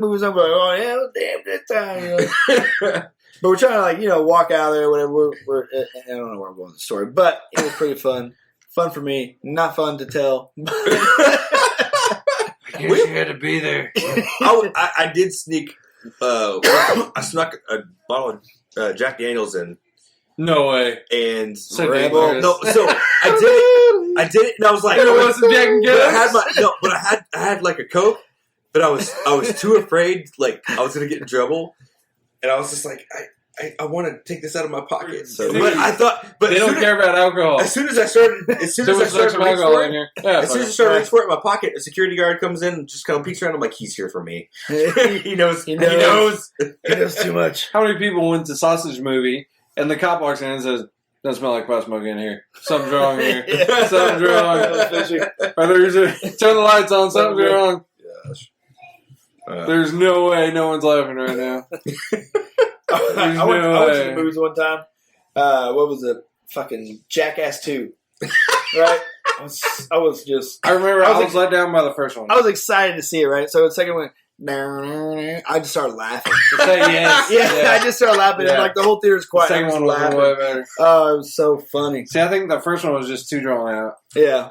movies. I'm like, oh yeah, it was damn good time. You know? But we're trying to walk out of there or whatever. I don't know where I'm going with the story, but it was pretty fun. Fun for me, not fun to tell. I guess you had to be there. I did sneak. I snuck a bottle of Jack Daniels in. No way. And So I did it, and I was like, I had like a Coke, but I was too afraid, like I was gonna get in trouble, and I was just like, I want to take this out of my pocket. So, but I thought, but they don't care about alcohol. As soon as I started to reach for it, in my pocket, a security guard comes in and just kind of peeks around. I'm like, he's here for me. He knows. He knows too much. How many people went to Sausage Movie and the cop walks in and says, "Doesn't smell like pot smoke in here. Something's wrong here. Something's wrong." Turn the lights on. Something's wrong. Gosh. There's no way no one's laughing right now. I went to the movies one time. What was it? Fucking Jackass 2. Right? I remember I was let down by the first one. I was excited to see it, right? So the second one, I just started laughing. I just started laughing. Yeah. And like the whole theater's quiet. The second one was way better. Oh, it was so funny. See, I think the first one was just too drawn out. Yeah.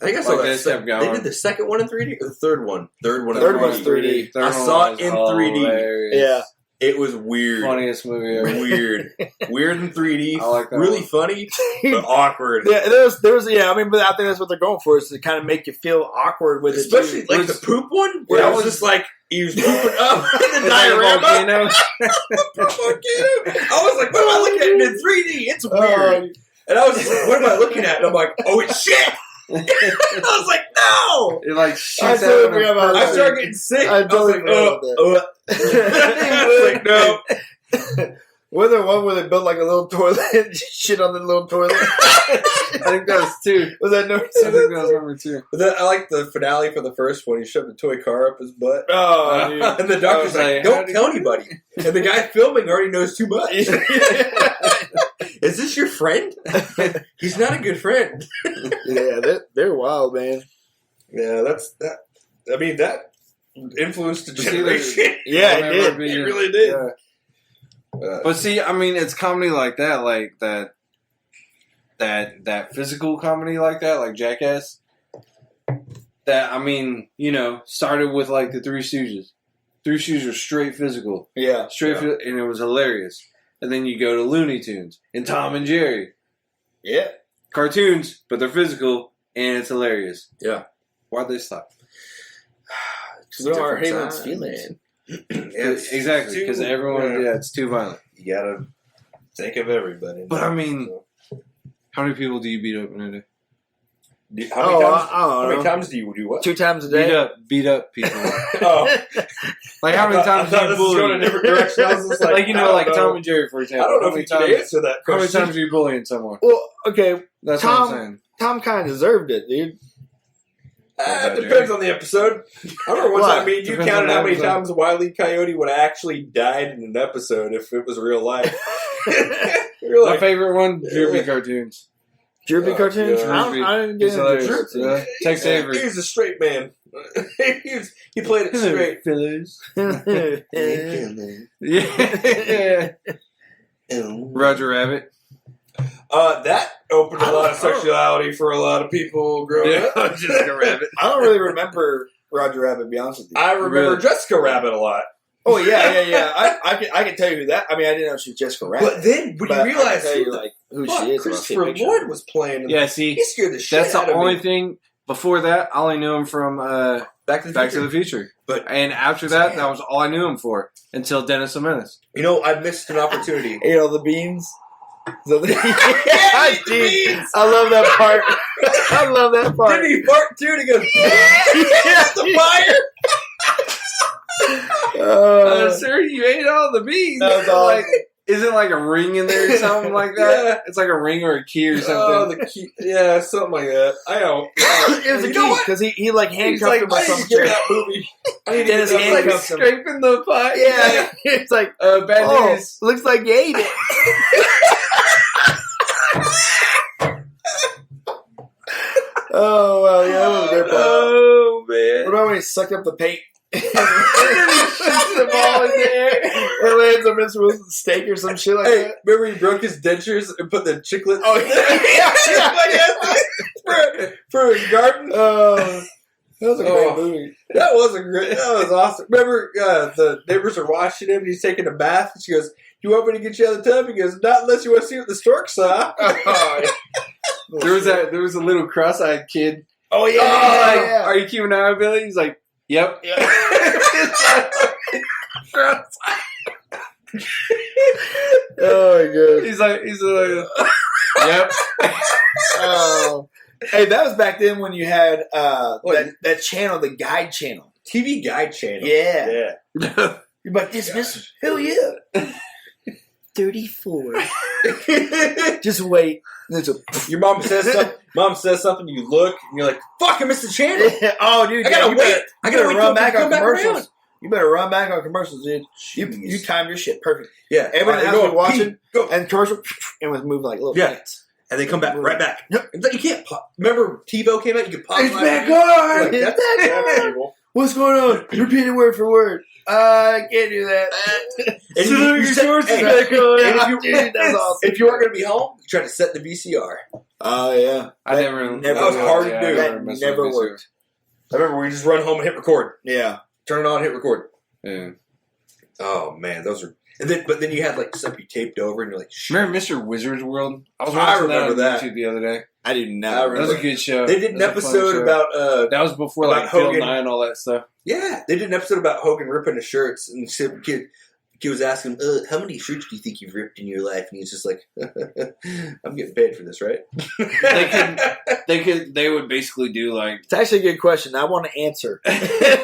I think I saw that. They did the second one in 3D or the third one? Third one's 3D. I saw it in 3D. Hilarious. Yeah. It was weird. Funniest movie ever. Weird in 3D. I like that. Really funny, but awkward. Yeah, there was. I mean, but I think that's what they're going for, is to kind of make you feel awkward with especially it. Especially like the poop one, where I was just like, he was pooping up in the diorama. I was like, what am I looking at in 3D? It's weird. And I was just like, what am I looking at? And I'm like, oh, it's shit. I was like, no! It like shoots out. I started getting sick. I was like, no. Was there one where they built like a little toilet and shit on the little toilet? I think that was 2. Was that number 2? I think that was number 2. But then I like the finale for the first one. He shoved a toy car up his butt. Oh, dude. And the doctor's like, don't tell anybody. And the guy filming already knows too much. Is this your friend? He's not a good friend. Yeah, they're wild, man. Yeah, that. I mean, that influenced the generation. Yeah, it did. It really did. Yeah. But see, I mean, it's comedy like that, like that physical comedy like that, like Jackass. That, I mean, started with like the Three Stooges. Three Stooges were straight physical. Yeah. And it was hilarious. And then you go to Looney Tunes and Tom and Jerry. Yeah. Cartoons, but they're physical and it's hilarious. Yeah. Why'd they stop? Because they are Haven's feelings. Exactly, because everyone, it's too violent. You gotta think of everybody. But I mean, how many people do you beat up in a day? How many times do you do what? 2 times a day. Beat up people. Like how many times do you bully? Going a different direction. I was just like like Tom and Jerry, for example. I don't know if you can answer that question. How many times are you bullying someone? Well, okay, that's what I'm saying. Tom kind of deserved it, dude. It depends on the episode. I remember one time you counted how many times Wile E. Coyote would have actually died in an episode if it was real life. My favorite one, Drippy Cartoons. Drippy Cartoons? Yeah. I didn't get into Drippy. Tex Avery. He was a straight man. he played it straight. Fellas. Yeah. Roger Rabbit. That opened a lot of sexuality for a lot of people growing up. Jessica Rabbit. I don't really remember Roger Rabbit, to be honest with you. I remember Jessica Rabbit a lot. Oh, yeah. I can tell you who that. I mean, I didn't know she was Jessica Rabbit. But then when you realize who she is, Christopher Lloyd was playing. Yeah, see, he scared the shit that's out the of me. only thing. Before that, I only knew him from Back to the Future. And after that, that was all I knew him for until Dennis the Menace. I missed an opportunity. The beans. Dude, beans. I love that part. I love that part. Didn't he fart too? And he goes, the fire. Sir, you ate all the beans. That was awesome. Isn't like a ring in there or something like that? Yeah. It's like a ring or a key or something. Oh, the key. Yeah, something like that. I don't. It was a key because he like handcuffed him or something. That movie. Dennis handcuffed him. Scraping the pie. Yeah. It's like, bad news. Looks like you ate it. Oh, well, yeah, that was a good part. Oh, man. What about when he sucked up the paint? and then he shoots the ball in the air. It lands on Mr. Wilson's steak or some shit like that. Remember he broke his dentures and put the chiclets for a garden? That was a great movie. That was awesome. Remember, the neighbors are washing him and he's taking a bath and she goes, "You want me to get you out of the tub?" He goes, "Not unless you want to see what the stork saw." There was a little cross-eyed kid. Oh, yeah. Are you keeping an eye on Billy? He's like, "Yep." Oh, my God. He's like, "Yep." Oh. Hey, that was back then when you had that channel, the guide channel. TV guide channel. Yeah. You're like, dismiss? Hell yeah. 34. Just wait. Your mom says something, you look, and you're like, "Fuck, I missed the channel." Oh, dude, I gotta wait. I gotta run back on commercials. Around. You better run back on commercials, dude. You timed your shit perfect. Yeah. Everyone else was watching, go. and commercial, and was moving like little plants. And they come back right back. You can't pop. Remember TiVo came out? You could pop. It's back on! Like, that's evil. What's going on? Repeat it word for word. I can't do that. And That's awesome. if you weren't going to be home, you try to set the VCR. Oh, yeah. That was hard to do. That never worked. I remember we just run home and hit record. Yeah. Turn it on, hit record. Yeah. Oh, man, those are... But then you had like stuff you taped over, and you're like, "Shit." Remember Mr. Wizard's World? I remember that YouTube the other day. I do not. That was a good show. They did an episode about that was before about like Bill Hogan. Nye and all that stuff. Yeah, they did an episode about Hogan ripping his shirts, and the kid was asking, "How many shirts do you think you've ripped in your life?" And he's just like, "I'm getting paid for this, right?" They would basically do like. It's actually a good question. I want to answer.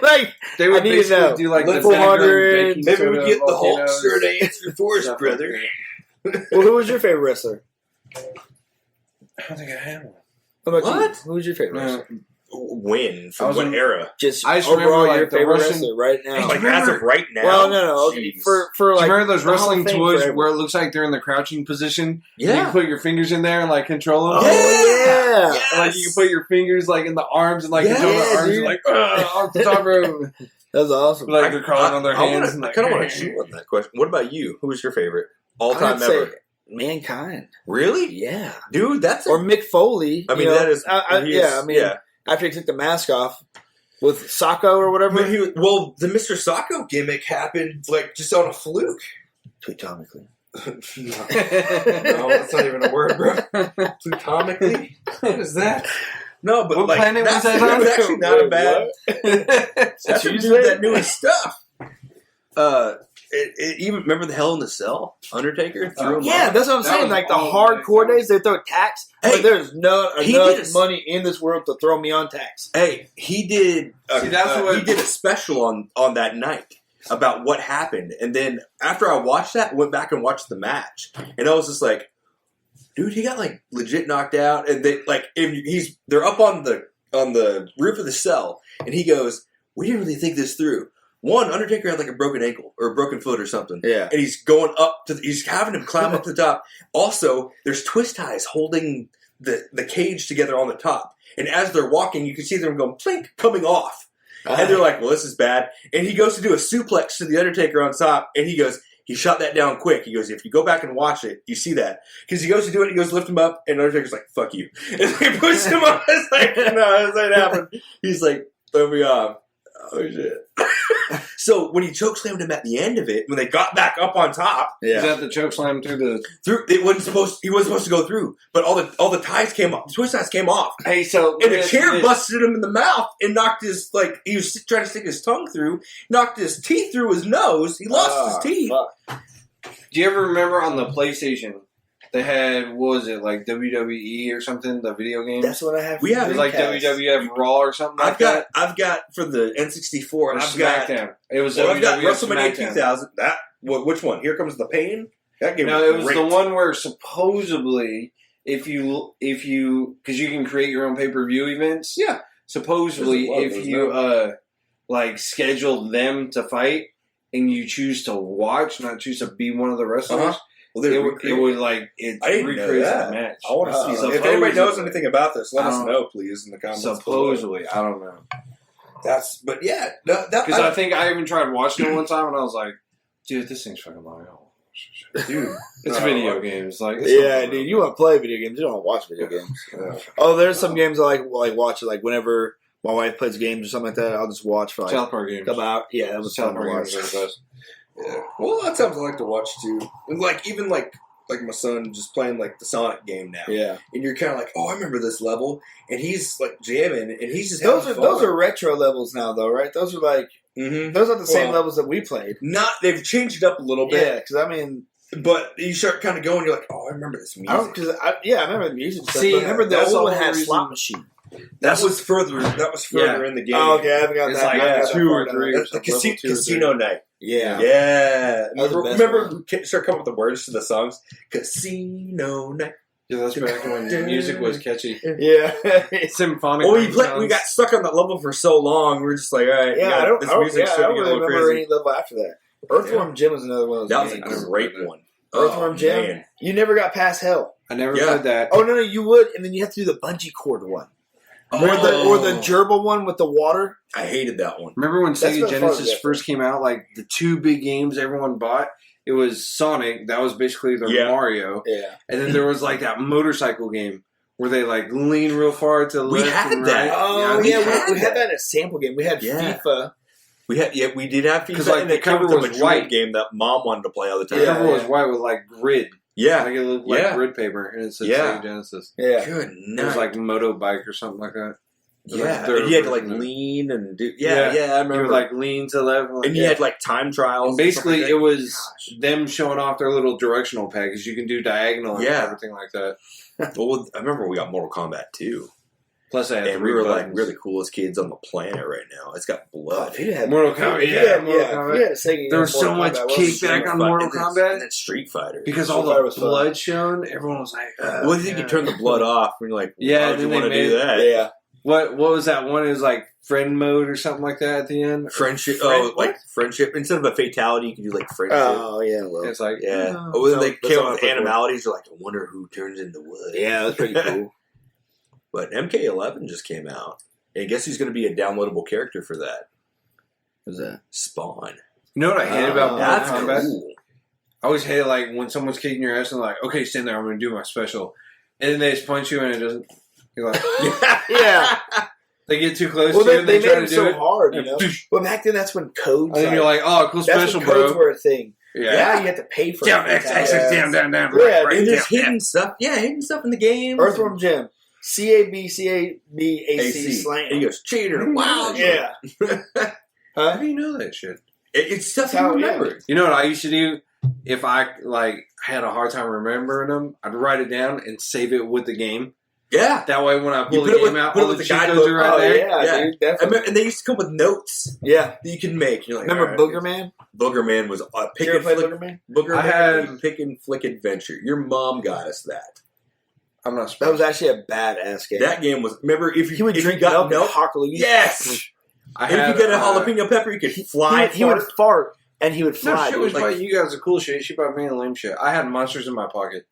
Like They would basically do like the 400. Maybe we get the Hulkster to answer for us, brother. Well, who was your favorite wrestler? I don't think I had one. What? Who was your favorite wrestler? When? From what era? Just I just overall, remember, like, your the favorite Russian- wrestler right now. Like as of right now? Well, no. Okay. Jeez. For Do like, you remember those the Hall of wrestling Fame toys forever. where it looks like they're in the crouching position? And Yeah. you put your fingers in there and like control them. Oh, yeah. And, like you can put your fingers like in the arms and like control the arms dude. and like off the top rope. That's awesome. Like they're crawling on their hands. I kind of want to shoot on that question. What about you? Who was your favorite all time I'd say ever? Mankind. Really? Yeah. Dude, that's Or Mick Foley. I mean, you know, that is... after he took the mask off with Sacco or whatever. The Mr. Sacco gimmick happened like just on a fluke. Plutonically. No, that's not even a word, bro. Plutonically? What is that? No, but What like, planet was that that's on? actually not a bad... That's a dude that knew his stuff. Even remember the Hell in the Cell? Undertaker? Threw him Yeah, off? that's what I'm saying. was Like the all hardcore nice. days, they throw tax. Hey, but there's no he enough did a- money in this world to throw me on tax. Hey, he did. See, that's what- he did a special on that night about what happened, and then after I watched that, I went back and watched the match, and I was just like, "Dude, he got like legit knocked out." And they like, they're up on the roof of the cell, and he goes, "We didn't really think this through." One, Undertaker had like a broken ankle or a broken foot or something. Yeah. And he's going up he's having him climb up to the top. Also, there's twist ties holding the cage together on the top. And as they're walking, you can see them going plink, coming off. And they're like, well, this is bad. And he goes to do a suplex to the Undertaker on top, and he goes, he shot that down quick. He goes, if you go back and watch it, you see that. Because he goes to do it, he goes to lift him up, and Undertaker's like, fuck you. And he pushes him up. It's like, no, this ain't happened. He's like, throw me off. Oh, shit. So when he chokeslammed him at the end of it, when they got back up on top, Is that the choke slam through the? he wasn't supposed to go through, but all the ties came off, the twist ties came off, Hey, so and the chair busted him in the mouth and knocked his he was trying to stick his tongue through, knocked his teeth through his nose. He lost his teeth. Fuck. Do you ever remember on the PlayStation they had what was it like WWE or something? The video game. That's what I have. We have It was like WWF Raw or something like that. I've got for the N64, Or and I've got SmackDown. It was I've got WWF WrestleMania SmackDown. 2000. Which one? Here Comes the Pain. That game No, was it was great. the one where supposedly if you because you can create your own pay-per-view events. Yeah. Supposedly, There's a lot of if those you like schedule them to fight and you choose to watch, not choose to be one of the wrestlers, Uh-huh. Well, they it recreate- would like it I didn't know recreates that. the match. I want to see. Supposedly. If anybody knows anything about this, let us I don't- know, please, in the comments. below. Supposedly, I don't know. But yeah, because I think I even tried watching it one time and I was like, dude, this thing's fucking Mario. Dude, it's video games. Like, dude, you want to play video games, you don't want to watch video games. Oh, there's some games I like watching, like whenever my wife plays games or something like that, I'll just watch for like South Park games. Come out. Yeah, that was South fun to Park watch. games are the best. Yeah. Well, a lot of times I like to watch too. And like even like my son just playing like the Sonic game now. Yeah. And you're kind of like, oh, I remember this level, and he's like jamming, and he's just those are retro levels now, though, right? Those are like those are the same levels that we played. They've changed it up a little bit. Yeah, because I mean, but you start kind of going, you're like, oh, I remember this music. I remember the music stuff. See, but remember the that's old one the had reason- slot machine. That was further in the game. Oh, okay, I haven't got It's that. like I haven't got 2 that or far 3. down. The casino night. Yeah. Yeah. That was the best Remember we start coming up with the words to the songs? Casino night. Yeah, that's back when music was catchy. Yeah. Symphonic. Well, we got stuck on that level for so long. We were just like, all right, Yeah, I don't really remember crazy. any level after that. Earthworm Jim was another one of those. That was a games. great one. Earthworm Jim. Man. You never got past hell. I never played that. Oh no, you would, and then you have to do the bungee cord one, or the gerbil one with the water. I hated that one. Remember when That's Sega what Genesis fun first came out? Like the 2 big games everyone bought. It was Sonic. That was basically their Mario. Yeah. And then there was like that motorcycle game where they like lean real far to the We left had and that. right. Oh we yeah, had we had that in a sample game. We had FIFA. We did have FIFA, because like and the it came cover with a was Bejeweled white game that Mom wanted to play all the time. The cover was white with like grid. Yeah, Like it looked like grid paper, and it said Sega Genesis. Yeah. good It night. was like Motobike or something like that. Yeah, Their and you had to like version of it. lean and do. Yeah. I You remember. would like lean to the left, and you had like time trials. And basically, and it was them showing off their little directional pad because you can do diagonal and Yeah. everything like that. well, I remember we got Mortal Kombat 2. Plus, I had And 3 we were buttons. like, we're the coolest kids on the planet right now. It's got blood. Mortal Kombat, There was so much kickback on Mortal Kombat. And then Street Fighter. Because all Street Fighter the was fun. blood shown, everyone was like, Well, I think you turn the blood off, and you're like, Yeah, why would you then want to they do made- that? Yeah. What was that one? It was like friend mode or something like that at the end? Friendship. Friend- like friendship. Instead of a fatality, you can do like friendship. Oh yeah, well, It's like, Yeah. oh. Oh, then they that's came all up I with put for. animalities. You're like, I wonder who turns into wood. yeah, that's pretty cool. But MK11 just came out. And guess who's going to be a downloadable character for that? What's that? Spawn. You know what I hate about Mortal That's Kombat? cool. I always hate like when someone's kicking your ass and like, okay, stand there, I'm going to do my special. And then they just punch you and it doesn't. You're like, Yeah. they get too close Well, to you they and they made try to it do so it. hard, you And know. poosh. But back then, that's when codes. And then you're like, oh, cool that's special, when codes bro. were a thing. Yeah. Now you have to pay for Down, it. X, X, X, down, down, down. Yeah, Right, right, And there's down, hidden stuff. Yeah, hidden stuff in the game. Earthworm Jim. CABCABAC AC. slam. And he goes, cheater. Wow. Yeah. How do you know that shit? It's stuff How- you yeah. remember. You know what I used to do? If I like had a hard time remembering them, I'd write it down and save it with the game. Yeah. That way, when I You pull put the it with- game out, put it all with the the cheat guidebook. codes are right Oh, there. yeah, Yeah. dude. Definitely. And they used to come with notes Yeah. that you can make. You're like, Remember all right. Booger Man? Booger Man was a pick Did you ever and play flick. Booger Man? Booger I Man had- pick and flick adventure. Your mom got us that. I'm not. That was actually a badass game. That game was. Remember, if he you would if drink you got milk and milk, hawk a loose. yes. I And if had, you get a jalapeno pepper, you could fly. He would fart and he would No, fly. shit was dude. about you guys the cool shit. She bought me the lame shit. I had monsters in my pocket.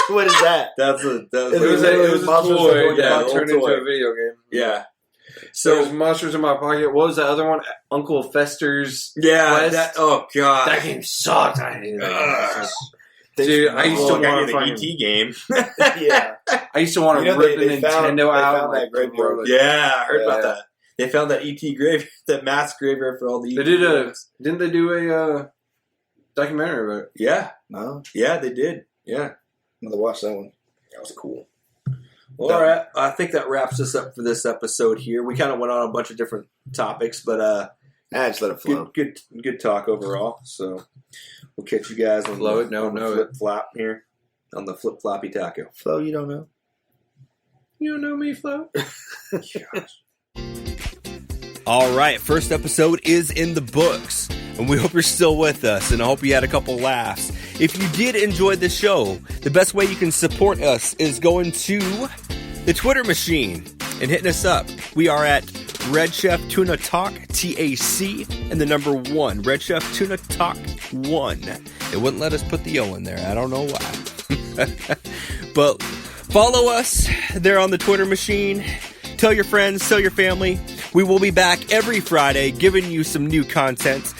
What is that? That's a. It was a Monsters toy that go that down. turned into a video game. Yeah. So there was So monsters in my pocket. What was the other one? Uncle Fester's. yeah, Quest. that. Oh god, That game sucked. I hated that game. Ugh. Dude, I used to Well, I want got to you the ET game. Yeah. I used to want to You know, rip they the found- Nintendo they out. found and, like, that graveyard. throw it. Yeah, I heard about Yeah. that. They found that ET grave, that mass graveyard for all the. They ET did games. Didn't they do a documentary about it? Yeah, No, yeah, they did. Yeah, I'm gonna watch that one. that was cool. Well, all right, I think that wraps us up for this episode here. We kind of went on a bunch of different topics, but I just let it flow. good talk overall. So we'll catch you guys on Flow the, it? No, on the know flip flop here on the flip floppy taco. Flo, you don't know. You don't know me, Flo? All right, first episode is in the books, and we hope you're still with us, and I hope you had a couple laughs. If you did enjoy the show, the best way you can support us is going to the Twitter machine and hitting us up. We are at Red Chef Tuna Talk, TAC, and the number 1, Red Chef Tuna Talk 1. It wouldn't let us put the O in there. I don't know why. But follow us there on the Twitter machine. Tell your friends, tell your family. We will be back every Friday giving you some new content.